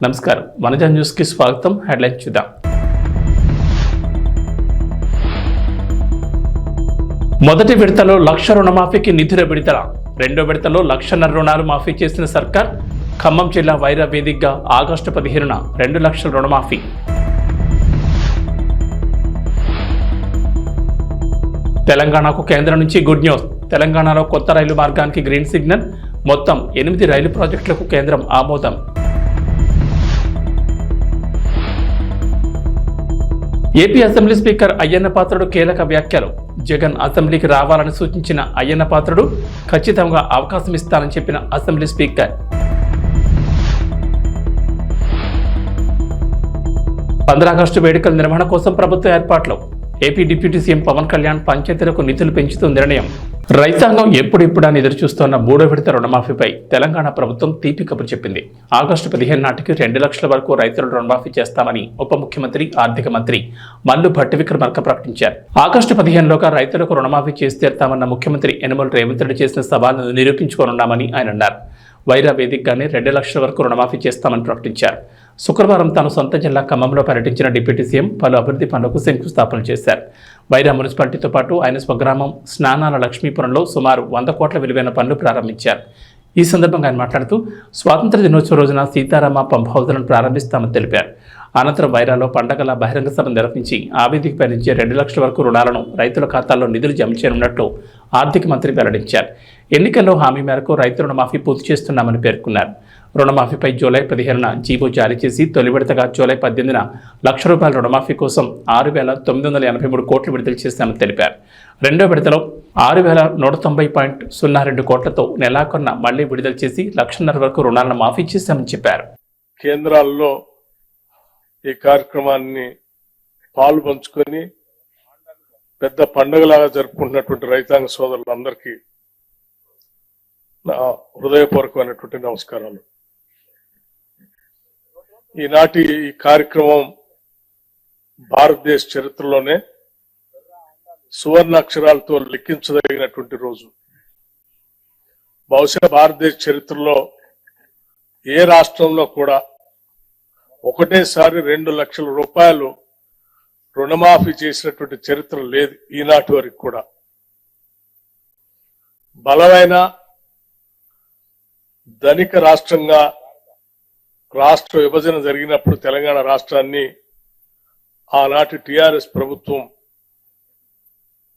నమస్కారం వనజ న్యూస్ కి స్వాగతం. హెడ్లైన్ చూద్దాం. మొదటి విడతలో 1,00,000 రుణమాఫీకి నిధుల విడుదల. రెండో విడతలో 1,00,000 రుణాలు మాఫీ చేసిన సర్కార్. ఖమ్మం జిల్లా వైరా వేదికగా ఆగస్టు 15న 2 లక్షల రుణమాఫీ. తెలంగాణకు కేంద్రం నుంచి గుడ్ న్యూస్. తెలంగాణలో కొత్త రైలు మార్గానికి గ్రీన్ సిగ్నల్. మొత్తం 8 రైలు ప్రాజెక్టులకు కేంద్రం ఆమోదం. AP assembly speaker Ayyanna Patrudu కీలక వ్యాఖ్యలు. జగన్ అసెంబ్లీకి రావాలని సూచించిన అయ్యన్న పాత్రుడు ఖచ్చితంగా అవకాశం ఇస్తానని చెప్పిన అసెంబ్లీ స్పీకర్. 15 ఆగస్టు వేడుకల నిర్వహణ కోసం ప్రభుత్వ ఏర్పాట్లు. AP deputy CM Pawan Kalyan పంచాయతీలకు నిధులు పెంచుతూ నిర్ణయం. రైతాంగం ఎప్పుడెప్పుడని ఎదురుచూస్తున్న 3వ విడత రుణమాఫీపై తెలంగాణ ప్రభుత్వం తీపి కబురు చెప్పింది. ఆగస్టు 15 నాటికి 2 లక్షల వరకు రైతుల రుణమాఫీ చేస్తామని ఉప ముఖ్యమంత్రి ఆర్థిక మంత్రి మల్లు భట్టి విక్రమార్క ప్రకటించారు. ఆగస్టు 15లోగా రైతులకు రుణమాఫీ చేసి తీరుతామన్న ముఖ్యమంత్రి యనమల రేవంత్ రెడ్డి చేసిన సవాళ్లను నిరూపించుకోనున్నామని ఆయన అన్నారు. వైరా వేదికగానే 2 లక్షల వరకు రుణమాఫీ చేస్తామని ప్రకటించారు. శుక్రవారం తాను సొంత జిల్లా ఖమ్మంలో పర్యటించిన డిప్యూటీ సీఎం పలు అభివృద్ధి పనులకు శంకుస్థాపన చేశారు. వైరా మున్సిపాలిటీతో పాటు ఆయన స్వగ్రామం స్నానాల లక్ష్మీపురంలో సుమారు 100 కోట్ల విలువైన పనులు ప్రారంభించారు. ఈ సందర్భంగా ఆయన మాట్లాడుతూ స్వాతంత్ర దినోత్సవ రోజున సీతారామ పంప్ హౌజ్లను ప్రారంభిస్తామని తెలిపారు. అనంతరం వైరాలో పండగల బహిరంగ సభ నిర్వహించి ఆ వేదికపై నుంచి 2 లక్షల వరకు రుణాలను రైతుల ఖాతాల్లో నిధులు జమ చేయనున్నట్లు ఆర్థిక మంత్రి వెల్లడించారు. ఎన్నికల్లో హామీ మేరకు రైతు రుణమాఫీ పూర్తి చేస్తున్నామని పేర్కొన్నారు. రుణమాఫీపై జూలై 15న జీవో జారీ చేసి తొలి విడతగా జూలై 18న ₹1,00,000 రుణమాఫీ కోసం 6,983 కోట్లు విడుదల చేశామని తెలిపారు. రెండో విడతలో 6,190.02 కోట్లతో నెలాఖరున మళ్లీ విడుదల చేసి 1,00,000 వరకు రుణాలను మాఫీ చేశామని చెప్పారు. కేంద్రాల్లో ఈ కార్యక్రమాన్ని పాలు పంచుకొని పెద్ద పండుగలాగా జరుపుకుంటున్నటువంటి రైతాంగ సోదరులందరికీ నా హృదయపూర్వకమైనటువంటి నమస్కారాలు. ఈనాటి ఈ కార్యక్రమం భారతదేశ చరిత్రలోనే సువర్ణాక్షరాలతో లిఖించదగినటువంటి రోజు. బహుశా భారతదేశ చరిత్రలో ఏ రాష్ట్రంలో కూడా ఒకటేసారి 2 లక్షల రూపాయలు రుణమాఫీ చేసినటువంటి చరిత్ర లేదు ఈనాటి వరకు కూడా. బలమైన ధనిక రాష్ట్రంగా రాష్ట్ర విభజన జరిగినప్పుడు తెలంగాణ రాష్ట్రాన్ని ఆనాటి టిఆర్ఎస్ ప్రభుత్వం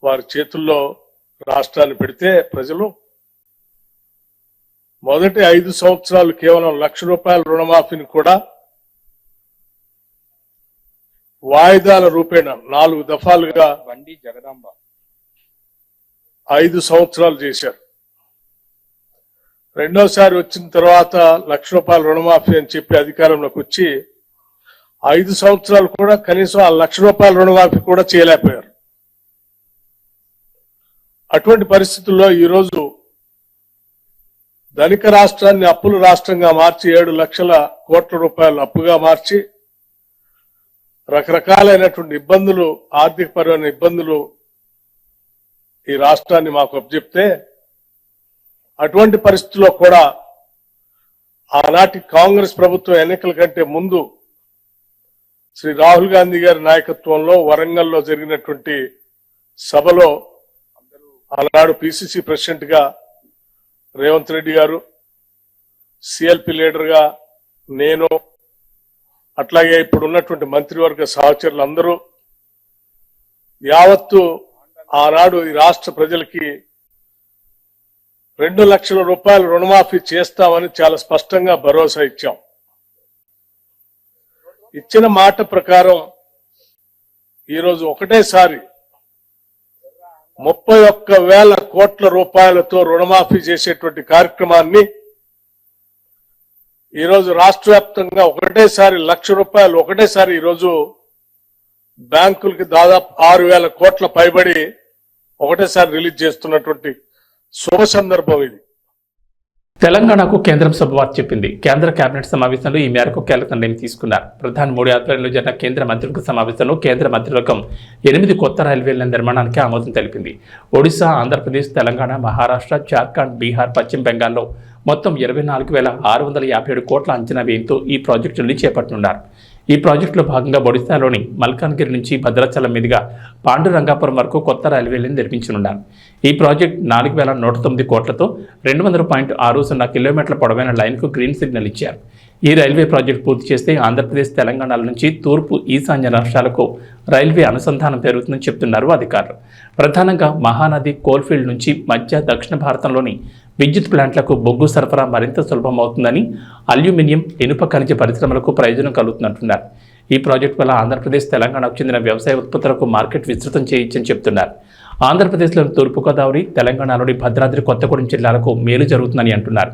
వారి చేతుల్లో రాష్ట్రాన్ని పెడితే ప్రజలు మొదటి 5 సంవత్సరాలు కేవలం ₹1,00,000 రుణమాఫీని కూడా వాయిదాల రూపేణ 4 దఫాలుగా 5 సంవత్సరాలు చేశారు. రెండోసారి వచ్చిన తర్వాత ₹1,00,000 రుణమాఫీ అని చెప్పి అధికారంలోకి వచ్చి 5 సంవత్సరాలు కూడా కనీసం ఆ ₹1,00,000 రుణమాఫీ కూడా చేయలేకపోయారు. అటువంటి పరిస్థితుల్లో ఈరోజు ధనిక రాష్ట్రాన్ని అప్పుల రాష్ట్రంగా మార్చి 7 లక్షల కోట్ల రూపాయలు అప్పుగా మార్చి రకరకాలైనటువంటి ఇబ్బందులు, ఆర్థికపరమైన ఇబ్బందులు ఈ రాష్ట్రాన్ని మాకు అప్పచెప్తే అటువంటి పరిస్థితుల్లో కూడా ఆనాటి కాంగ్రెస్ ప్రభుత్వం ఎన్నికల కంటే ముందు శ్రీ రాహుల్ గాంధీ గారి నాయకత్వంలో వరంగల్లో జరిగినటువంటి సభలో ఆనాడు పిసిసి ప్రెసిడెంట్ గా రేవంత్ రెడ్డి గారు, సిఎల్పి లీడర్ గా నేను, అట్లాగే ఇప్పుడు ఉన్నటువంటి మంత్రివర్గ సహచరులందరూ యావత్తు ఆనాడు ఈ రాష్ట్ర ప్రజలకి 2 లక్షల రూపాయలు రుణమాఫీ చేస్తామని చాలా స్పష్టంగా భరోసా ఇచ్చాం. ఇచ్చిన మాట ప్రకారం ఈరోజు ఒకటేసారి 31,000 కోట్ల రూపాయలతో రుణమాఫీ చేసేటువంటి కార్యక్రమాన్ని ఈరోజు రాష్ట్ర వ్యాప్తంగా ఒకటేసారి ₹1,00,000 ఒకటేసారి ఈరోజు బ్యాంకులకి దాదాపు 6,000 కోట్ల పైబడి ఒకటేసారి రిలీజ్ చేస్తున్నటువంటి శుభ సందర్భం ఇది. తెలంగాణకు కేంద్రం శుభవార్త చెప్పింది. కేంద్ర కేబినెట్ సమావేశంలో ఈ మేరకు కీలక నిర్ణయం తీసుకున్నారు. ప్రధాని మోడీ ఆధ్వర్యంలో జరిగిన కేంద్ర మంత్రివర్గ సమావేశంలో కేంద్ర మంత్రివర్గం 8 కొత్త రైల్వేల నిర్మాణానికి ఆమోదం తెలిపింది. ఒడిశా, ఆంధ్రప్రదేశ్, తెలంగాణ, మహారాష్ట్ర, జార్ఖండ్, బీహార్, పశ్చిమ బెంగాల్లో మొత్తం 24,657 కోట్ల అంచనా వ్యయంతో ఈ ప్రాజెక్టుల్ని చేపట్టనున్నారు. ఈ ప్రాజెక్టులో భాగంగా ఒడిశాలోని మల్కాన్గిరి నుంచి భద్రాచలం మీదుగా పాండురంగాపురం వరకు కొత్త రైల్వేలను నిర్మించనున్నారు. ఈ ప్రాజెక్ట్ 4,109 కోట్లతో 200.60 కిలోమీటర్ల పొడవైన లైన్కు గ్రీన్ సిగ్నల్ ఇచ్చారు. ఈ రైల్వే ప్రాజెక్టు పూర్తి చేస్తే ఆంధ్రప్రదేశ్, తెలంగాణల నుంచి తూర్పు, ఈశాన్య రాష్ట్రాలకు రైల్వే అనుసంధానం పెరుగుతుందని చెప్తున్నారు అధికారులు. ప్రధానంగా మహానది, కోల్ఫీల్డ్ నుంచి మధ్య, దక్షిణ భారతంలోని విద్యుత్ ప్లాంట్లకు బొగ్గు సరఫరా మరింత సులభమవుతుందని, అల్యూమినియం, ఇనుప ఖనిజ పరిశ్రమలకు ప్రయోజనం కలుగుతున్నట్టున్నారు. ఈ ప్రాజెక్టు వల్ల ఆంధ్రప్రదేశ్, తెలంగాణకు చెందిన వ్యవసాయ ఉత్పత్తులకు మార్కెట్ విస్తృతం చేయొచ్చని చెప్తున్నారు. ఆంధ్రప్రదేశ్లోని తూర్పుగోదావరి, తెలంగాణలోని భద్రాద్రి కొత్తగూడెం జిల్లాలకు మేలు జరుగుతుందని అంటున్నారు.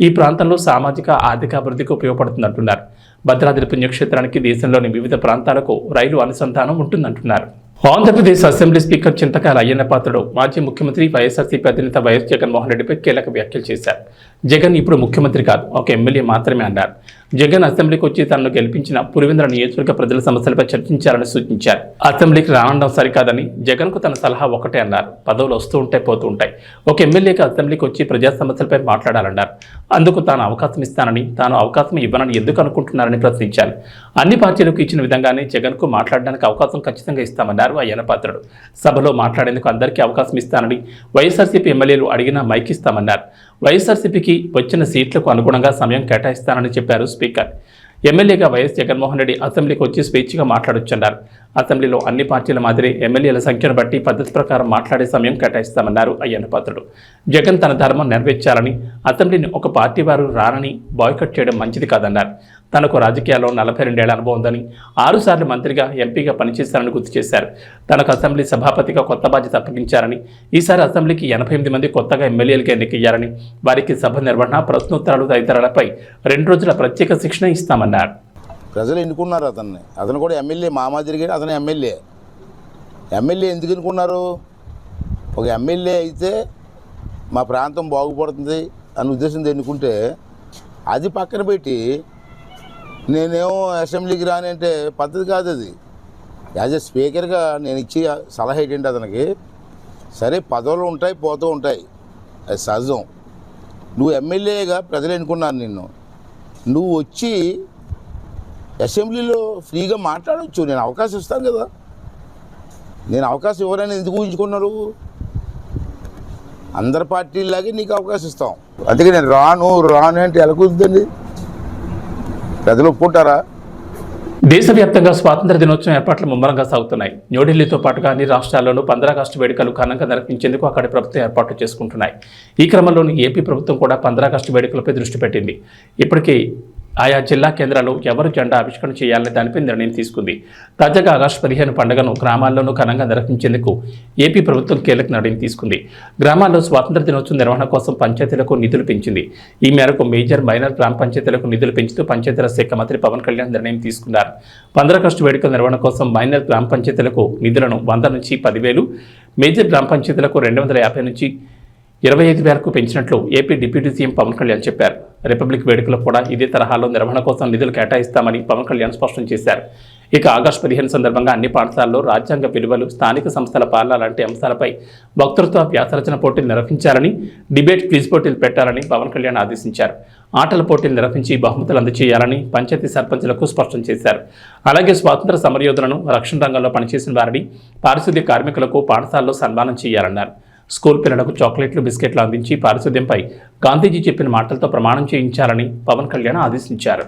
ఈ ప్రాంతంలో సామాజిక, ఆర్థిక అభివృద్ధికి ఉపయోగపడుతుందంటున్నారు. భద్రాద్రి పుణ్యక్షేత్రానికి దేశంలోని వివిధ ప్రాంతాలకు రైలు అనుసంధానం ఉంటుందంటున్నారు. ఆంధ్రప్రదేశ్ అసెంబ్లీ స్పీకర్ చింతకాయల అయ్యన్న పాత్రుడు మాజీ ముఖ్యమంత్రి వైఎస్ఆర్సీపీ అధినేత వైఎస్ జగన్మోహన్ రెడ్డిపై కీలక వ్యాఖ్యలు చేశారు. జగన్ ఇప్పుడు ముఖ్యమంత్రి కాదు, ఒక ఎమ్మెల్యే మాత్రమే అన్నారు. జగన్ అసెంబ్లీకి వచ్చి తనను గెలిపించిన పులివెందుల నియోజకవర్గ ప్రజల సమస్యలపై చర్చించాలని సూచించారు. అసెంబ్లీకి రావడం సరికాదని, జగన్కు తన సలహా ఒకటే అన్నారు. పదవులు వస్తూ ఉంటాయి, పోతూ ఉంటాయి. ఒక ఎమ్మెల్యేకి అసెంబ్లీకి వచ్చి ప్రజా సమస్యలపై మాట్లాడాలన్నారు. అందుకు తాను అవకాశం ఇస్తానని, తాను అవకాశం ఇవ్వనని ఎందుకు అనుకుంటున్నారని ప్రశ్నించారు. అన్ని పార్టీలకు ఇచ్చిన విధంగానే జగన్కు మాట్లాడడానికి అవకాశం ఖచ్చితంగా ఇస్తామన్నారు అయ్యన్న పాత్రుడు. సభలో మాట్లాడేందుకు అందరికీ అవకాశం ఇస్తానని, వైఎస్ఆర్సీపీ ఎమ్మెల్యేలు అడిగినా మైక్ ఇస్తామన్నారు. వైఎస్ఆర్సీపీకి వచ్చిన సీట్లకు అనుగుణంగా సమయం కేటాయిస్తానని చెప్పారు స్పీకర్. ఎమ్మెల్యేగా వైఎస్ జగన్మోహన్ రెడ్డి అసెంబ్లీకి వచ్చి స్వేచ్ఛగా మాట్లాడొచ్చన్నారు. అసెంబ్లీలో అన్ని పార్టీల మాదిరి ఎమ్మెల్యేల సంఖ్యను బట్టి పద్ధతి ప్రకారం మాట్లాడే సమయం కేటాయిస్తామన్నారు అయ్యన్న పాత్రుడు. జగన్ తన ధర్మం నెరవేర్చాలని, అసెంబ్లీని ఒక పార్టీ వారు రానని బాయ్కట్ చేయడం మంచిది కాదన్నారు. తనకు రాజకీయాల్లో 42 ఏళ్ల అనుభవం ఉందని, 6 సార్లు మంత్రిగా, ఎంపీగా పనిచేశారని గుర్తు చేశారు. తనకు అసెంబ్లీ సభాపతిగా కొత్త బాధ్యత అప్పగించారని, ఈసారి అసెంబ్లీకి 88 మంది కొత్తగా ఎమ్మెల్యేలుగా ఎన్నికయ్యారని, వారికి సభ నిర్వహణ, ప్రశ్నోత్తరాలు తదితరాలపై 2 రోజుల ప్రత్యేక శిక్షణ ఇస్తామన్నారు. ప్రజలు ఎన్నుకున్నారు అతన్ని. అతను కూడా ఎమ్మెల్యే, మా మాదిరిగా అతను ఎమ్మెల్యే. ఎమ్మెల్యే ఎందుకు ఎన్నుకున్నారు? ఒక ఎమ్మెల్యే అయితే మా ప్రాంతం బాగుపడుతుంది అనే ఉద్దేశంతో ఎన్నుకుంటే, అది పక్కన పెట్టి నేనేమో అసెంబ్లీకి రాని అంటే పద్ధతి కాదు అది. యాజ్ ఎ స్పీకర్గా నేను ఇచ్చే సలహా ఏంటంటే అతనికి, సరే పదవులు ఉంటాయి, పోతూ ఉంటాయి, అది సహజం. నువ్వు ఎమ్మెల్యేగా ప్రజలు ఎన్నుకున్నారు నిన్ను. నువ్వు వచ్చి అసెంబ్లీలో ఫ్రీగా మాట్లాడవచ్చు. నేను అవకాశం ఇస్తాను కదా. నేను అవకాశం ఎవరైనా ఎందుకు ఊహించుకున్నారు? అందరి పార్టీలాగే నీకు అవకాశం ఇస్తాం. అందుకే నేను రాను అంటే ఎలా కుదురుతుంది? ప్రజలు ఒప్పుకుంటారా? దేశవ్యాప్తంగా స్వాతంత్ర దినోత్సవం ఏర్పాట్లు ముమ్మరంగా సాగుతున్నాయి. న్యూఢిల్లీతో పాటుగా అన్ని రాష్ట్రాల్లోనూ 15 ఆగస్టు వేడుకలు ఘనంగా నిర్వహించేందుకు అక్కడి ప్రభుత్వం ఏర్పాట్లు చేసుకుంటున్నాయి. ఈ క్రమంలోని ఏపీ ప్రభుత్వం కూడా 15 ఆగస్టు వేడుకలపై దృష్టి పెట్టింది. ఇప్పటికీ ఆయా జిల్లా కేంద్రాల్లో ఎవరు జెండా ఆవిష్కరణ చేయాలనే దానిపై నిర్ణయం తీసుకుంది. తాజాగా ఆగస్టు 15 పండుగను గ్రామాల్లోనూ ఘనంగా నిర్వహించేందుకు ఏపీ ప్రభుత్వం కీలక నిర్ణయం తీసుకుంది. గ్రామాల్లో స్వాతంత్ర దినోత్సవం నిర్వహణ కోసం పంచాయతీలకు నిధులు పెంచింది. ఈ మేరకు మేజర్, మైనర్ గ్రామ పంచాయతీలకు నిధులు పెంచుతూ పంచాయతీరాజ్ శాఖ మంత్రి పవన్ కళ్యాణ్ నిర్ణయం తీసుకున్నారు. 15 ఆగస్టు వేడుకల నిర్వహణ కోసం మైనర్ గ్రామ పంచాయతీలకు నిధులను 100 నుంచి 10,000, మేజర్ గ్రామ పంచాయతీలకు 250 నుంచి 25 వరకు పెంచినట్లు AP deputy CM Pawan Kalyan చెప్పారు. రిపబ్లిక్ వేడుకలు కూడా ఇదే తరహాలో నిర్వహణ కోసం నిధులు కేటాయిస్తామని పవన్ కళ్యాణ్ స్పష్టం చేశారు. ఇక ఆగస్టు 15 సందర్భంగా అన్ని పాఠశాలలో రాజ్యాంగ విలువలు, స్థానిక సంస్థల పాలన లాంటి అంశాలపై వక్తృత్వ, వ్యాసరచన పోటీలు నిర్వహించాలని, డిబేట్, క్విజ్ పోటీలు పెట్టాలని పవన్ కళ్యాణ్ ఆదేశించారు. ఆటల పోటీలు నిర్వహించి బహుమతులు అందజేయాలని పంచాయతీ సర్పంచులకు స్పష్టం చేశారు. అలాగే స్వాతంత్ర సమరయోధులను, రక్షణ రంగంలో పనిచేసిన వారిని, పారిశుద్ధ్య కార్మికులకు పాఠశాలలో సన్మానం చేయాలన్నారు. స్కూల్ పిల్లలకు చాక్లెట్లు, బిస్కెట్లు అందించి పారిశుద్ధ్యంపై గాంధీజీ చెప్పిన మాటలతో ప్రమాణం చేయించాలని పవన్ కళ్యాణ్ ఆదేశించారు.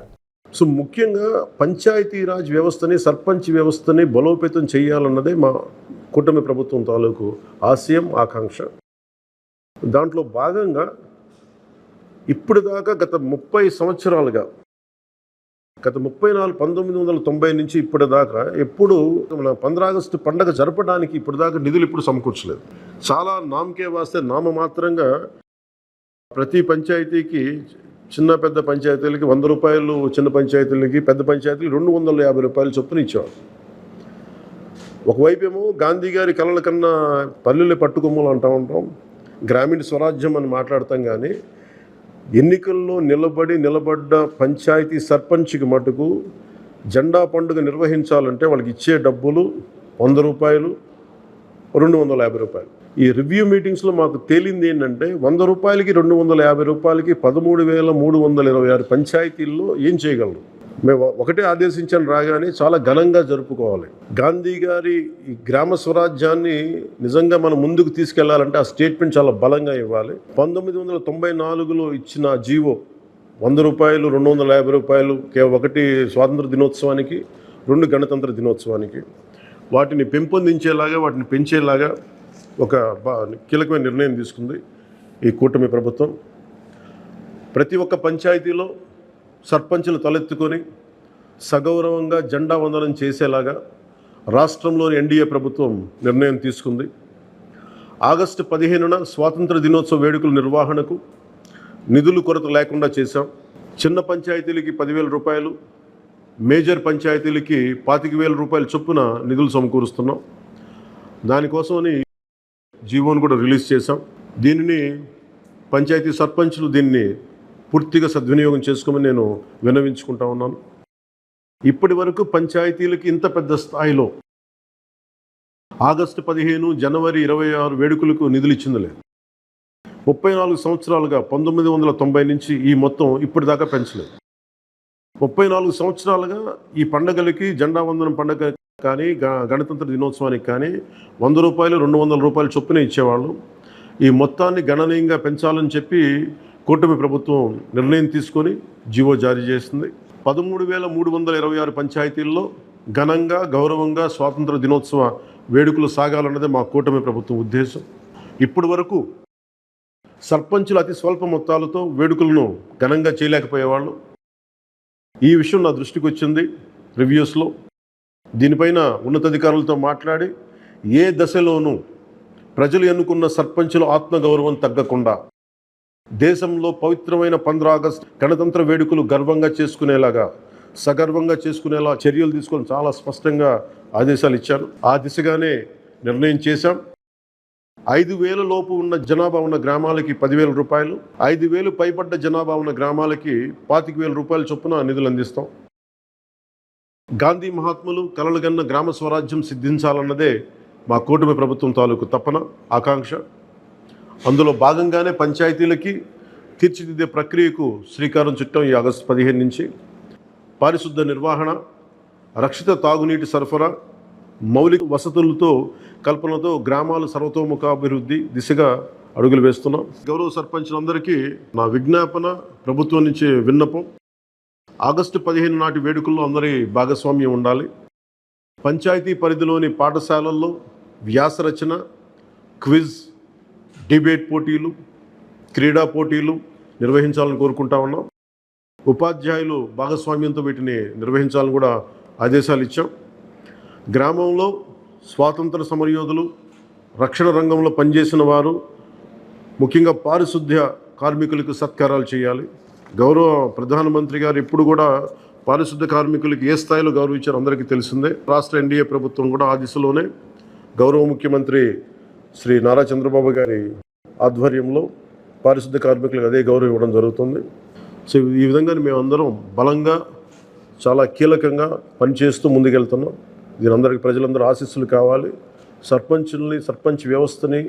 సో ముఖ్యంగా పంచాయతీరాజ్ వ్యవస్థని, సర్పంచ్ వ్యవస్థని బలోపేతం చేయాలన్నదే మా కూటమి ప్రభుత్వం తాలూకు ఆశయం, ఆకాంక్ష. దాంట్లో భాగంగా ఇప్పుడు దాకా గత 30 సంవత్సరాలుగా, గత 1990 నుంచి ఇప్పటిదాకా ఎప్పుడు మన 15 ఆగస్టు పండుగ జరపడానికి ఇప్పటిదాకా నిధులు ఇప్పుడు సమకూర్చలేదు. చాలా నామకే వాస్తే నామమాత్రంగా ప్రతి పంచాయతీకి, చిన్న పెద్ద పంచాయతీలకి 100 రూపాయలు, చిన్న పంచాయతీలకి, పెద్ద పంచాయతీలు 250 రూపాయలు చొప్పున ఇచ్చేవారు. ఒకవైపు ఏమో గాంధీ గారి కలల కన్నా పల్లెలే పట్టుకొమ్మలు అంటూ ఉంటాం, గ్రామీణ స్వరాజ్యం అని మాట్లాడతాం. కానీ ఎన్నికల్లో నిలబడ్డ పంచాయతీ సర్పంచ్కి మటుకు జెండా పండుగ నిర్వహించాలంటే వాళ్ళకి ఇచ్చే డబ్బులు 100 రూపాయలు, 250 రూపాయలు. ఈ రివ్యూ మీటింగ్స్లో మాకు తేలింది ఏంటంటే 100 రూపాయలకి 250 రూపాయలకి 13,326 పంచాయతీల్లో ఏం చేయగలరు? మేము ఒకటే ఆదేశించాను, రాగానే చాలా ఘనంగా జరుపుకోవాలి. గాంధీ గారి ఈ గ్రామ స్వరాజ్యాన్ని నిజంగా మనం ముందుకు తీసుకెళ్లాలంటే ఆ స్టేట్మెంట్ చాలా బలంగా ఇవ్వాలి. 1994లో ఇచ్చిన జీవో 100 రూపాయలు, 250 రూపాయలు, ఒకటి స్వాతంత్ర దినోత్సవానికి, 2 గణతంత్ర దినోత్సవానికి, వాటిని పెంపొందించేలాగా, వాటిని పెంచేలాగా ఒక కీలకమైన నిర్ణయం తీసుకుంది ఈ కూటమి ప్రభుత్వం. ప్రతి ఒక్క పంచాయతీలో సర్పంచులు తలెత్తుకొని సగౌరవంగా జెండా వందనం చేసేలాగా రాష్ట్రంలోని ఎన్డీఏ ప్రభుత్వం నిర్ణయం తీసుకుంది. ఆగస్టు 15న స్వాతంత్ర దినోత్సవ వేడుకల నిర్వహణకు నిధులు కొరత లేకుండా చేశాం. చిన్న పంచాయతీలకి 10,000 రూపాయలు, మేజర్ పంచాయతీలకి 25,000 రూపాయల చొప్పున నిధులు సమకూరుస్తున్నాం. దానికోసమని జీవోను కూడా రిలీజ్ చేశాం. దీనిని పంచాయతీ సర్పంచులు దీన్ని పూర్తిగా సద్వినియోగం చేసుకోమని నేను విన్నవించుకుంటా ఉన్నాను. ఇప్పటి వరకు పంచాయతీలకి ఇంత పెద్ద స్థాయిలో ఆగస్టు 15, జనవరి 26 వేడుకలకు నిధులు ఇచ్చింది లేదు. 34 సంవత్సరాలుగా 1990 నుంచి ఈ మొత్తం ఇప్పటిదాకా పెంచలేదు. 34 సంవత్సరాలుగా ఈ పండగలకి, జెండా వందనం పండగ కానీ, గణతంత్ర దినోత్సవానికి కానీ 100 రూపాయలు, 200 రూపాయలు చొప్పున ఇచ్చేవాళ్ళు. ఈ మొత్తాన్ని గణనీయంగా పెంచాలని చెప్పి కూటమి ప్రభుత్వం నిర్ణయం తీసుకొని జీవో జారీ చేసింది. 13,326 పంచాయతీల్లో ఘనంగా, గౌరవంగా స్వాతంత్ర దినోత్సవ వేడుకలు సాగాలన్నదే మా కూటమి ప్రభుత్వం ఉద్దేశం. ఇప్పటి వరకు సర్పంచులు అతి స్వల్ప మొత్తాలతో వేడుకలను ఘనంగా చేయలేకపోయేవాళ్ళు. ఈ విషయం నా దృష్టికి వచ్చింది రివ్యూస్లో. దీనిపైన ఉన్నతాధికారులతో మాట్లాడి ఏ దశలోనూ ప్రజలు ఎన్నుకున్న సర్పంచుల ఆత్మగౌరవం తగ్గకుండా దేశంలో పవిత్రమైన 15 ఆగస్టు గణతంత్ర వేడుకలు గర్వంగా చేసుకునేలాగా, సగర్వంగా చేసుకునేలా చర్యలు తీసుకొని చాలా స్పష్టంగా ఆదేశాలు ఇచ్చాను. ఆ దిశగానే నిర్ణయం చేశాం. 5,000 లోపు ఉన్న జనాభా ఉన్న గ్రామాలకి 10,000 రూపాయలు, 5,000 పైబడ్డ జనాభా ఉన్న గ్రామాలకి 25,000 రూపాయల చొప్పున నిధులు అందిస్తాం. గాంధీ మహాత్ములు కలలుగన్న గ్రామ స్వరాజ్యం సిద్ధించాలన్నదే మా కూటమి ప్రభుత్వం తాలూకు తపన, ఆకాంక్ష. అందులో భాగంగానే పంచాయతీలకి తీర్చిదిద్దే ప్రక్రియకు శ్రీకారం చుట్టాం ఈ ఆగస్టు 15 నుంచి. పారిశుద్ధ నిర్వహణ, రక్షిత తాగునీటి సరఫరా, మౌలిక వసతులతో కల్పనతో గ్రామాల సర్వతోముఖాభివృద్ధి దిశగా అడుగులు వేస్తున్నాం. గౌరవ సర్పంచులందరికీ నా విజ్ఞాపన, ప్రభుత్వం నుంచి విన్నపం, ఆగస్టు 15 నాటి వేడుకల్లో అందరి భాగస్వామ్యం ఉండాలి. పంచాయతీ పరిధిలోని పాఠశాలల్లో వ్యాసరచన, క్విజ్, డిబేట్ పోటీలు, క్రీడా పోటీలు నిర్వహించాలని కోరుకుంటా ఉన్నాం. ఉపాధ్యాయులు భాగస్వామ్యంతో వీటిని నిర్వహించాలని కూడా ఆదేశాలు ఇచ్చాం. గ్రామంలో స్వాతంత్ర సమరయోధులు, రక్షణ రంగంలో పనిచేసిన వారు, ముఖ్యంగా పారిశుద్ధ్య కార్మికులకు సత్కారాలు చేయాలి. గౌరవ ప్రధానమంత్రి గారు ఇప్పుడు కూడా పారిశుద్ధ్య కార్మికులకి ఏ స్థాయిలో గౌరవించారో అందరికీ తెలిసిందే. రాష్ట్ర ఎన్డీఏ ప్రభుత్వం కూడా ఆ దిశలోనే గౌరవ ముఖ్యమంత్రి శ్రీ నారా చంద్రబాబు గారి ఆధ్వర్యంలో పారిశుద్ధ్య కార్మికులకు అదే గౌరవం ఇవ్వడం జరుగుతుంది. సో ఈ విధంగా మేమందరం బలంగా, చాలా కీలకంగా పనిచేస్తూ ముందుకెళ్తున్నాం. దీని అందరికీ ప్రజలందరూ ఆశీస్సులు కావాలి. సర్పంచ్ వ్యవస్థని,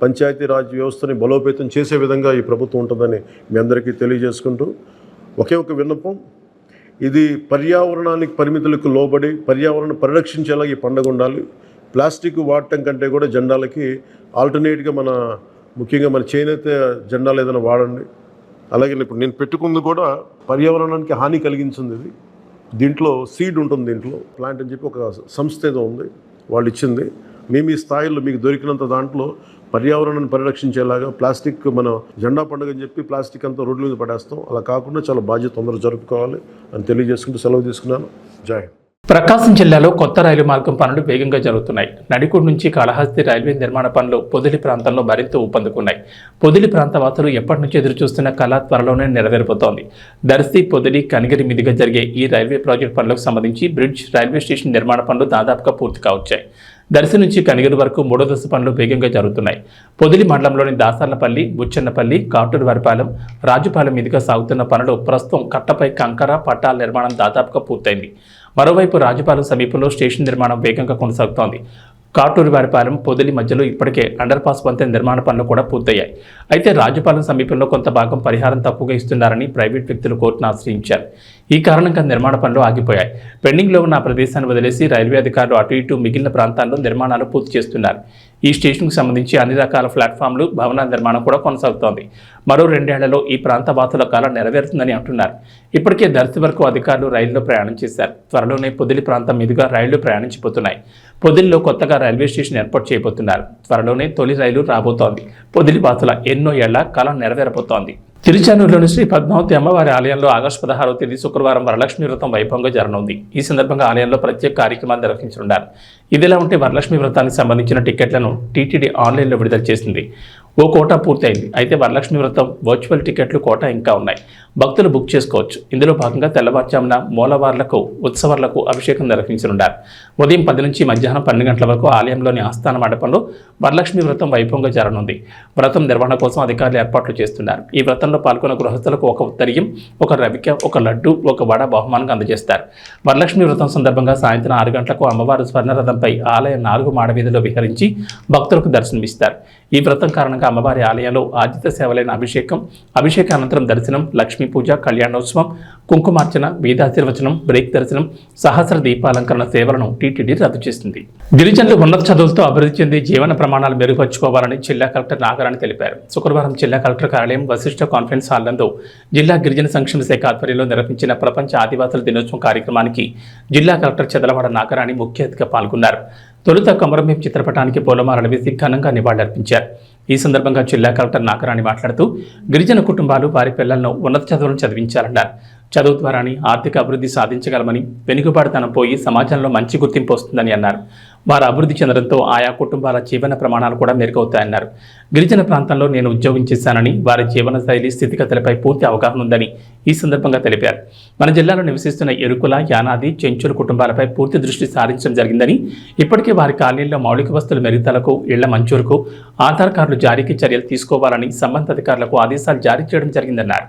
పంచాయతీరాజ్ వ్యవస్థని బలోపేతం చేసే విధంగా ఈ ప్రభుత్వం ఉంటుందని మీ అందరికీ తెలియజేసుకుంటూ, ఒకే ఒక విన్నపం, ఇది పర్యావరణానికి పరిమితులకు లోబడి పర్యావరణం పరిరక్షించేలా ఈ పండుగ ఉండాలి. ప్లాస్టిక్ వాడటం కంటే కూడా జెండాలకి ఆల్టర్నేట్గా ముఖ్యంగా మన చేనేత జెండాలు ఏదైనా వాడండి. అలాగే ఇప్పుడు నేను పెట్టుకుంది కూడా పర్యావరణానికి హాని కలిగించింది. ఇది దీంట్లో సీడ్ ఉంటుంది, దీంట్లో ప్లాంట్ అని చెప్పి ఒక సంస్థ ఏదో ఉంది, వాళ్ళు ఇచ్చింది. మేము ఈ స్థాయిలో మీకు దొరికినంత దాంట్లో పర్యావరణాన్ని పరిరక్షించేలాగా ప్లాస్టిక్, మన జెండా పండుగ అని చెప్పి ప్లాస్టిక్ అంతా రోడ్ల మీద పడేస్తాం. అలా కాకుండా చాలా బాధ్యత తొందరగా జరుపుకోవాలి అని తెలియజేసుకుంటూ సెలవు తీసుకున్నాను. జై హింద్. ప్రకాశం జిల్లాలో కొత్త రైలు మార్గం పనులు వేగంగా జరుగుతున్నాయి. నడికూడు నుంచి కాళహస్తి రైల్వే నిర్మాణ పనులు పొదిలి ప్రాంతంలో మరింత ఊపందుకున్నాయి. పొదిలి ప్రాంత వాసులు ఎప్పటి నుంచి ఎదురుచూస్తున్న కళ త్వరలోనే నెరవేరిపోతోంది. దర్శి, పొదిలి, కనిగిరి మీదుగా జరిగే ఈ రైల్వే ప్రాజెక్టు పనులకు సంబంధించి బ్రిడ్జ్, రైల్వే స్టేషన్ నిర్మాణ పనులు దాదాపుగా పూర్తి కావచ్చాయి. దర్శి నుంచి కనిగిరి వరకు 3వ దశ పనులు వేగంగా జరుగుతున్నాయి. పొదిలి మండలంలోని దాసర్లపల్లి, బుచ్చన్నపల్లి, కాటూరువారిపాలెం, రాజుపాలెం మీదుగా సాగుతున్న పనులు ప్రస్తుతం కట్టపై కంకర పట్టాల నిర్మాణం దాదాపుగా పూర్తయింది. మరోవైపు రాజుపాలెం సమీపంలో స్టేషన్ నిర్మాణం వేగంగా కొనసాగుతోంది. కాటూరువారిపాలెం, పొదిలి మధ్యలో ఇప్పటికే అండర్ పాస్ వంతెన నిర్మాణ పనులు కూడా పూర్తయ్యాయి. అయితే రాజుపాలెం సమీపంలో కొంత భాగం పరిహారం తక్కువగా ఇస్తున్నారని ప్రైవేట్ వ్యక్తులు కోర్టును ఆశ్రయించారు. ఈ కారణంగా నిర్మాణ పనులు ఆగిపోయాయి. పెండింగ్లో ఉన్న ఆ ప్రదేశాన్ని వదిలేసి రైల్వే అధికారులు అటు ఇటు మిగిలిన ప్రాంతాల్లో నిర్మాణాలు పూర్తి చేస్తున్నారు. ఈ స్టేషన్కు సంబంధించి అన్ని రకాల ప్లాట్ఫామ్లు, భవనాల నిర్మాణం కూడా కొనసాగుతోంది. మరో 2 ఏళ్లలో ఈ ప్రాంత వాసుల కళ నెరవేరుతుందని అంటున్నారు. ఇప్పటికే దర్శి వరకు అధికారులు రైల్లో ప్రయాణం చేశారు. త్వరలోనే పొదిలి ప్రాంతం మీదుగా రైళ్లు ప్రయాణించిపోతున్నాయి. పొదిలిలో కొత్తగా రైల్వే స్టేషన్ ఏర్పాటు చేయబోతున్నారు. త్వరలోనే తొలి రైలు రాబోతోంది. పొదిలి వాసుల ఎన్నో ఏళ్ల కళ నెరవేరబోతోంది. తిరుచానూరులోని శ్రీ పద్మావతి అమ్మవారి ఆలయంలో ఆగస్టు 16వ తేదీ శుక్రవారం వరలక్ష్మి వ్రతం వైభవంగా జరగనుంది. ఈ సందర్భంగా ఆలయంలో ప్రత్యేక కార్యక్రమాలు నిర్వహించనున్నారు. ఇదిలా ఉంటే వరలక్ష్మి వ్రతానికి సంబంధించిన టికెట్లను టీటీడీ ఆన్లైన్లో విడుదల చేసింది. ఓ కోటా పూర్తయింది. అయితే వరలక్ష్మి వ్రతం వర్చువల్ టికెట్లు కోటా ఇంకా ఉన్నాయి. భక్తులు బుక్ చేసుకోవచ్చు. ఇందులో భాగంగా తెల్లవారుజామున మూలవార్లకు, ఉత్సవాలకు అభిషేకం నిర్వహించనున్నారు. ఉదయం 10 నుంచి మధ్యాహ్నం 12 గంటల వరకు ఆలయంలోని ఆస్థాన మండపంలో వరలక్ష్మి వ్రతం వైభవంగా జరగనుంది. వ్రతం నిర్వహణ కోసం అధికారులు ఏర్పాట్లు చేస్తున్నారు. ఈ వ్రతంలో పాల్గొన్న గృహస్థులకు ఒక ఉత్తరీయం, ఒక రవిక, ఒక లడ్డు, ఒక వడ బహుమానంగా అందజేస్తారు. వరలక్ష్మి వ్రతం సందర్భంగా సాయంత్రం 6 గంటలకు అమ్మవారు స్వర్ణరథంపై ఆలయ 4 మాడ వీధిలో విహరించి భక్తులకు దర్శనమిస్తారు. ఈ వ్రతం కారణంగా అమ్మవారి ఆలయంలో ఆర్జిత సేవలైన అభిషేకానంతరం దర్శనం, లక్ష్మీ పూజ, కళ్యాణోత్సవం, కుంకుమార్చన, వేదాశీర్వచనం, బ్రేక్ దర్శనం, సహస్ర దీపాలంకరణ సేవలను టీటీడీ రద్దు చేసింది. గిరిజనులు ఉన్నత చదువులతో అభివృద్ధి చెంది జీవన ప్రమాణాలు మెరుగుపరుచుకోవాలని జిల్లా కలెక్టర్ నాగరాణి తెలిపారు. శుక్రవారం జిల్లా కలెక్టర్ కార్యాలయం వశిష్ఠ కాన్ఫరెన్స్ హాల్లో జిల్లా గిరిజన సంక్షేమ శాఖ ఆధ్వర్యంలో నిర్వహించిన ప్రపంచ ఆదివాసుల దినోత్సవం కార్యక్రమానికి జిల్లా కలెక్టర్ చదలవాడ నాగరాణి ముఖ్య అతిథిగా పాల్గొన్నారు. తొలుత కొమరంభీం చిత్రపటానికి పూలమాలలు వేసి ఘనంగా నివాళులర్పించారు. ఈ సందర్భంగా జిల్లా కలెక్టర్ నాగరాణి మాట్లాడుతూ గిరిజన కుటుంబాలు వారి పిల్లలను ఉన్నత చదువులను చదివించాలన్నారు. చదువు ద్వారానే ఆర్థిక అభివృద్ధి సాధించగలమని, వెనుకబాటుతనం పోయి సమాజంలో మంచి గుర్తింపు వస్తుందని అన్నారు. వారు అభివృద్ధి చెందడంతో ఆయా కుటుంబాల జీవన ప్రమాణాలు కూడా మెరుగవుతాయన్నారు. గిరిజన ప్రాంతంలో నేను ఉద్యోగం చేశానని, వారి జీవన శైలి స్థితిగతులపై పూర్తి అవగాహన ఉందని ఈ సందర్భంగా తెలిపారు. మన జిల్లాలో నివసిస్తున్న ఎరుకుల, యానాది, చెంచుల కుటుంబాలపై పూర్తి దృష్టి సారించడం జరిగిందని, ఇప్పటికే వారి కాలనీల్లో మౌలిక వస్తువుల మెరుగుదలకు, ఇళ్ల మంజూరుకు ఆధార్ కార్డులు జారీకి చర్యలు తీసుకోవాలని సంబంధిత అధికారులకు ఆదేశాలు జారీ చేయడం జరిగిందన్నారు.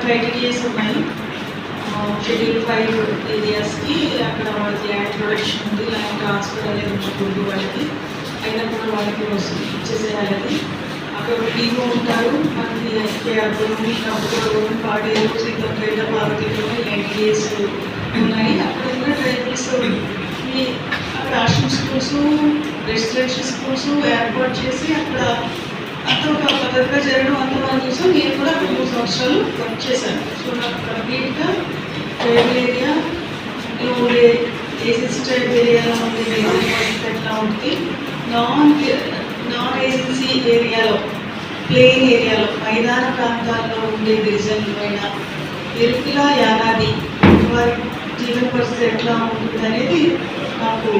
క్రైటీరియాస్ ఉన్నాయి. షెడ్యూల్ 5 ఏరియాస్కి అక్కడ వాళ్ళకి ల్యాండ్ ప్రొడక్షన్ ఉంది, ల్యాండ్ ట్రాన్స్ఫర్ అనేది ఉంటుంది. వాళ్ళకి అయినప్పుడు వాళ్ళకి ఇచ్చేసేయాలి. అది అక్కడ ఒక టీము ఉంటారు. మనకి కేఆర్పురం, కంపురం, పాడేరు, శ్రీకాకుళం, పార్వతీపురం ఏరియాస్ ఉన్నాయి. అక్కడ కూడా ట్రైబల్స్ అక్కడ ఆశ్రమ్ స్కూల్స్, రెసిడెన్షియల్ స్కూల్స్ ఏర్పాటు చేసి అక్కడ అంత ఒక పద్ధతిగా జరగడం అంత మనం చూసాం. నేను కూడా 3 సంవత్సరాలు వర్క్ చేశాను. సో నాకు కంప్లీట్గా ట్రైబల్ ఏరియా, ఉండే ఏజెన్సీ ట్రైబల్ ఏరియాలో ఉండే గిరిజన ఎట్లా ఉంటుంది, నాన్ ఏజెన్సీ ఏరియాలో, ప్లెయిన్ ఏరియాలో, మైదాన ప్రాంతాల్లో ఉండే గిరిజనులైన ఎరుకుల, యానాది వారి జీవన పరిస్థితి ఎట్లా ఉంటుంది అనేది నాకు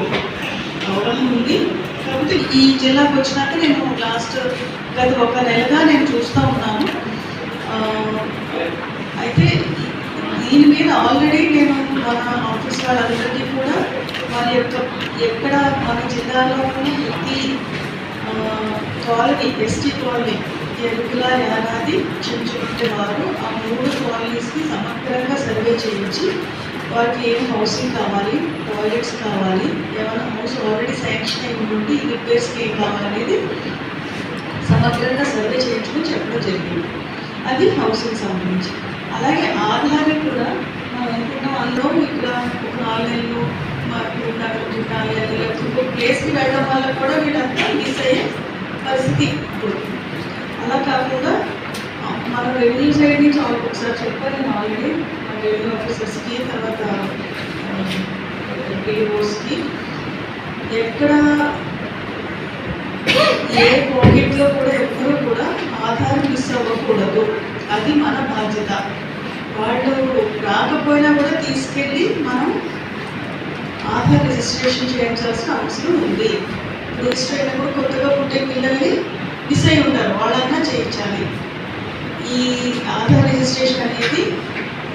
అవగాహన ఉంది. కాబట్టి ఈ జిల్లాకు వచ్చినాక నేను గత 1 నెలగా నేను చూస్తూ ఉన్నాను. అయితే దీని మీద ఆల్రెడీ నేను మన ఆఫీస్ వాళ్ళందరికీ కూడా వారి యొక్క ఎక్కడ మన జిల్లాలో ఉన్న ప్రతి colony, ST colony, Erukula, Yanadi, చెంచుకుంటే వారు ఆ 3 కాలనీస్కి సమగ్రంగా సర్వే చేయించి వారికి ఏం హౌసింగ్ కావాలి, టాయిలెట్స్ కావాలి, ఏమైనా హౌస్ ఆల్రెడీ శాంక్షన్ అయి ఉండి రిపేర్స్కి ఏం కావాలనేది సమగ్రంగా సర్వే చేయించుకుని చెప్పడం జరిగింది. అది హౌసింగ్ సంబంధించి. అలాగే ఆధార్ కూడా మనం అనుకున్నాం. అందులో ఇక్కడ ఒక 4 నెలలు మాకు ఉండాలి, లేకపోతే ఇంకో ప్లేస్కి వెళ్ళడం వల్ల కూడా వీళ్ళంతా మిస్ అయ్యే పరిస్థితి ఇప్పుడు. అలా కాకుండా మన రెవెన్యూ సైడ్ నుంచి ఒకసారి చెప్పాను నేను ఆల్రెడీ రెవెన్యూ ఆఫీసర్స్కి, తర్వాత పిఓస్కి, ఎక్కడ ఏ పాకెట్లో కూడా ఎప్పుడూ కూడా ఆధార్ మిస్ అవ్వకూడదు. అది మన బాధ్యత. వాళ్ళు రాకపోయినా కూడా తీసుకెళ్ళి మనం ఆధార్ రిజిస్ట్రేషన్ చేయించాల్సిన అవసరం ఉంది. రిజిస్టర్ అయినప్పుడు కొత్తగా పుట్టే పిల్లల్ని మిస్ అయి ఉంటారు, వాళ్ళన్నా చేయించాలి. ఈ ఆధార్ రిజిస్ట్రేషన్ అనేది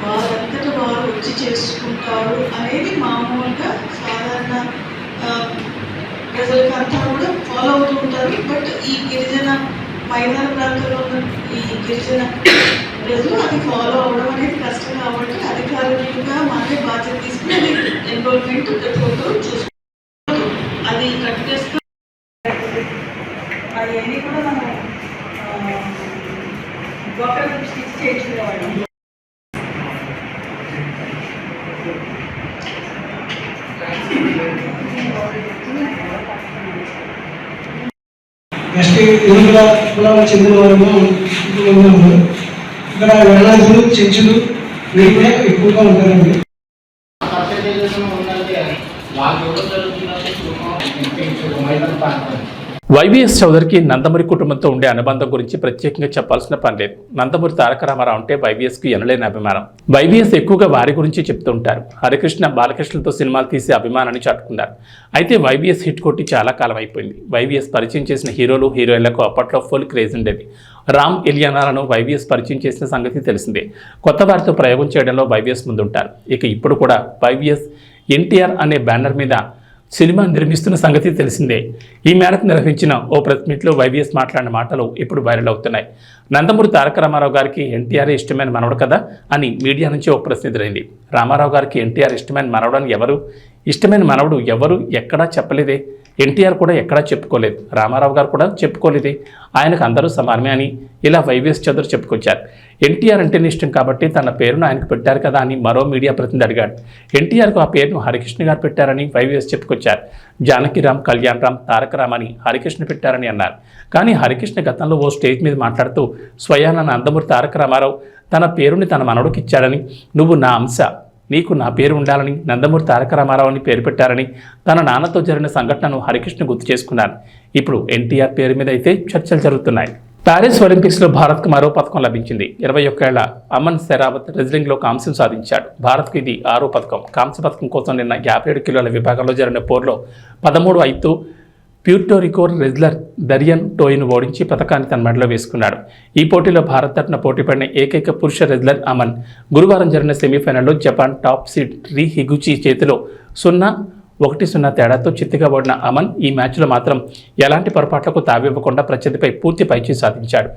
వారంతట వారు వచ్చి చేసుకుంటారు అనేది మామూలుగా సాధారణ ప్రజలకంతా కూడా ఫాలో అవుతూ ఉంటారు. బట్ ఈ గిరిజన మైదాన ప్రాంతంలో ఉన్న ఈ గిరిజన ప్రజలు అది ఫాలో అవ్వడం అనేది కష్టం కాబట్టి అధికారులుగా మాకే బాధ్యత తీసుకుని అది ఎన్రోల్మెంట్ ప్రతి ఒక్కరు చూసుకుంటారు. అది కంటిన్యూస్గా అవన్నీ కూడా మనం డాక్టర్ చేయించుకునేవాళ్ళం. నెక్స్ట్ ఎరువుల కులాలకు చెందిన వారేమో ఉన్నాము. ఇక్కడ వేలాదులు చర్చిలు వీళ్ళు ఎక్కువగా ఉంటారండి. వైవిఎస్ చౌదరికి నందమూరి కుటుంబంతో ఉండే అనుబంధం గురించి ప్రత్యేకంగా చెప్పాల్సిన పని లేదు. నందమూరి తారక రామారావు అంటే వైవిఎస్కి ఎనలేని అభిమానం. వైవిఎస్ ఎక్కువగా వారి గురించి చెప్తూ ఉంటారు. హరికృష్ణ బాలకృష్ణతో సినిమాలు తీసే అభిమానాన్ని చాటుకున్నారు. అయితే వైవిఎస్ హిట్ కొట్టి చాలా కాలం అయిపోయింది. వైవిఎస్ పరిచయం చేసిన హీరోలు హీరోయిన్లకు అప్పట్లో ఫుల్ క్రేజ్ ఉండేది. రామ్ ఇలియానాలను వైవిఎస్ పరిచయం చేసిన సంగతి తెలిసిందే. కొత్త వారితో ప్రయోగం చేయడంలో వైవిఎస్ ముందుంటారు. ఇక ఇప్పుడు కూడా వైవిఎస్ ఎన్టీఆర్ అనే బ్యానర్ మీద సినిమా నిర్మిస్తున్న సంగతి తెలిసిందే. ఈ మేరకు నిర్వహించిన ఓ ప్రెస్ మీట్లో వైవిఎస్ మాట్లాడిన మాటలు ఇప్పుడు వైరల్ అవుతున్నాయి. నందమూరి తారక రామారావు గారికి ఎన్టీఆర్ ఇష్టమైన మనవడు కదా అని మీడియా నుంచి ఒక ప్రశ్న ఎదురైంది. రామారావు గారికి ఎన్టీఆర్ ఇష్టమైన మనవడు అని ఇష్టమైన మనవడు ఎవరు ఎక్కడా చెప్పలేదే. ఎన్టీఆర్ కూడా ఎక్కడా చెప్పుకోలేదు. రామారావు గారు కూడా చెప్పుకోలేదే. ఆయనకు అందరూ సమానమే అని ఇలా వైవిఎస్ చౌదరి చెప్పుకొచ్చారు. ఎన్టీఆర్ అంటేనే ఇష్టం కాబట్టి తన పేరును ఆయనకు పెట్టారు కదా అని మరో మీడియా ప్రతినిధి అడిగాడు. ఎన్టీఆర్కు ఆ పేరును హరికృష్ణ గారు పెట్టారని వైవిఎస్ చెప్పుకొచ్చారు. జానకిరామ్, కళ్యాణ్ రామ్, తారక రామ్ అని హరికృష్ణ పెట్టారని అన్నారు. కానీ హరికృష్ణ గతంలో ఓ స్టేజ్ మీద మాట్లాడుతూ స్వయాన నందమూరి తారక రామారావు తన పేరుని తన మనవడికి ఇచ్చాడని, నువ్వు నా అంశ, నీకు నా పేరు ఉండాలని నందమూరి తారక రామారావు అని పేరు పెట్టారని తన నాన్నతో జరిగిన సంఘటనను హరికృష్ణ గుర్తు చేసుకున్నారు. ఇప్పుడు ఎన్టీఆర్ పేరు మీద అయితే చర్చలు జరుగుతున్నాయి. ప్యారిస్ ఒలింపిక్స్లో భారత్కు మరో పథకం లభించింది. 21 ఏళ్ల అమన్ సెరావత్ రెజ్లింగ్లో కాంస్యం సాధించాడు. భారత్కు ఇది 6వ పథకం. కాంస్య పథకం కోసం నిన్న 57 కిలోల విభాగంలో జరిగిన పోరులో 13-5తో ప్యూర్టోరికో రెజ్లర్ దరియన్ టోయిను ఓడించి పథకాన్ని తన మెడలో వేసుకున్నాడు. ఈ పోటీలో భారత్ తరపున పోటీపడిన ఏకైక పురుష రెజ్లర్ అమన్ గురువారం జరిగిన సెమీఫైనల్లో Japan top seed Rei Higuchi చేతిలో 0-1 తేడాతో చిత్తుగా ఓడిన అమన్ ఈ మ్యాచ్లో మాత్రం ఎలాంటి పొరపాట్లకు తావివ్వకుండా ప్రత్యర్థిపై పూర్తి పైచేయి సాధించాడు.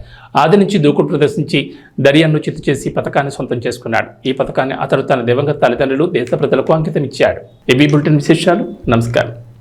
ఆది నుంచి దూకుడు ప్రదర్శించి దరియన్ను చిత్తు చేసి పథకాన్ని సొంతం చేసుకున్నాడు. ఈ పథకాన్ని అతడు తన దివంగత తల్లిదండ్రులు, దేశ ప్రజలకు అంకితం ఇచ్చాడు. ఏబీ బులెటిన్ విశేషాలు. నమస్కారం.